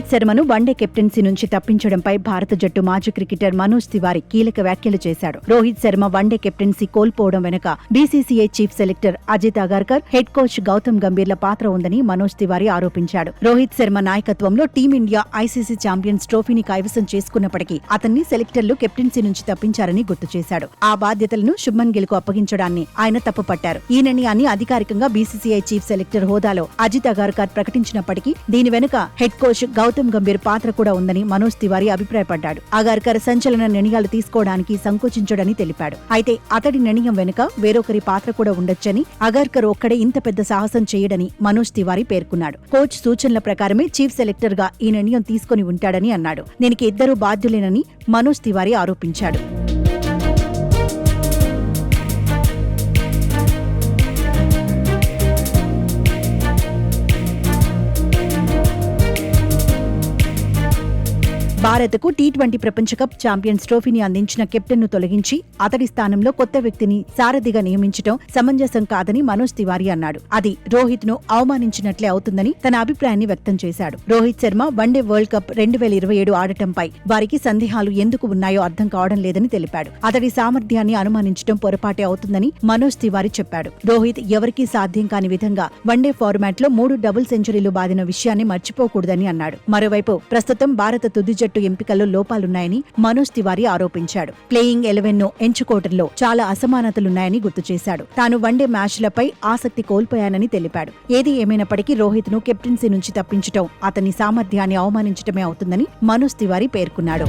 Rohit శర్మను one day captaincy నుంచి తప్పించడంపై భారత జట్టు మాజీ క్రికెటర్ మనోజ్ తివారీ కీలక వ్యాఖ్యలు చేశాడు. రోహిత్ శర్మ వన్డే కెప్టెన్సీ కోల్పోవడం వెనుక BCCI chief selector Ajit Agarkar, head coach Gautam గంభీర్ల పాత్ర ఉందని మనోజ్ తివారీ ఆరోపించాడు. రోహిత్ శర్మ నాయకత్వంలో టీమిండియా ఐసీసీ ఛాంపియన్స్ ట్రోఫీని కైవసం చేసుకున్నప్పటికీ అతన్ని సెలెక్టర్లు కెప్టెన్సీ నుంచి తప్పించారని గుర్తు చేశాడు. ఆ బాధ్యతలను శుభ్మన్ గిల్ కు అప్పగించడాన్ని ఆయన తప్పుపట్టారు. ఈ నిర్ణయాన్ని అధికారికంగా బీసీసీఐ చీఫ్ సెలెక్టర్ హోదాలో అజిత్ అగర్కర్ ప్రకటించినప్పటికీ దీని వెనుక హెడ్ కోచ్ గౌతమ్ గంభీర్ పాత్ర కూడా ఉందని మనోజ్ తివారీ అభిప్రాయపడ్డాడు. అగర్కర్ సంచలన నిర్ణయాలు తీసుకోవడానికి సంకోచించడని తెలిపాడు. అయితే అతడి నిర్ణయం వెనుక వేరొకరి పాత్ర కూడా ఉండొచ్చని, అగర్కర్ ఒక్కడే ఇంత పెద్ద సాహసం చేయడని మనోజ్ తివారీ పేర్కొన్నాడు. కోచ్ సూచనల ప్రకారమే చీఫ్ సెలెక్టర్ గా ఈ నిర్ణయం తీసుకుని ఉంటాడని అన్నాడు. దీనికి ఇద్దరు బాధ్యులేనని మనోజ్ తివారీ ఆరోపించాడు. భారత్కు టీ20 ప్రపంచ కప్ ఛాంపియన్స్ ట్రోఫీని అందించిన కెప్టెన్ను తొలగించి అతడి స్థానంలో కొత్త వ్యక్తిని సారథిగా నియమించడం సమంజసం కాదని మనోజ్ తివారీ అన్నాడు. అది రోహిత్ ను అవమానించినట్లే అవుతుందని తన అభిప్రాయాన్ని వ్యక్తం చేశాడు. Rohit Sharma one day world cup 2027 ఆడటంపై వారికి సందేహాలు ఎందుకు ఉన్నాయో అర్థం కావడం లేదని తెలిపాడు. అతడి సామర్థ్యాన్ని అనుమానించడం పొరపాటే అవుతుందని మనోజ్ తివారీ చెప్పాడు. రోహిత్ ఎవరికీ సాధ్యం కాని విధంగా వన్డే ఫార్మాట్ లో 3 డబుల్ సెంచరీలు బాదిన విషయాన్ని మర్చిపోకూడదని అన్నాడు. మరోవైపు ప్రస్తుతం భారత తుది జట్టు ఎంపికల్లో లోపాలున్నాయని మనోజ్ తివారీ ఆరోపించాడు. ప్లేయింగ్ 11 ను ఎంచుకోవడంలో చాలా అసమానతలున్నాయని గుర్తు చేశాడు. తాను వన్డే మ్యాచ్లపై ఆసక్తి కోల్పోయానని తెలిపాడు. ఏది ఏమైనప్పటికీ రోహిత్ ను కెప్టెన్సీ నుంచి తప్పించడం అతని సామర్థ్యాన్ని అవమానించడమే అవుతుందని మనోజ్ తివారీ పేర్కొన్నాడు.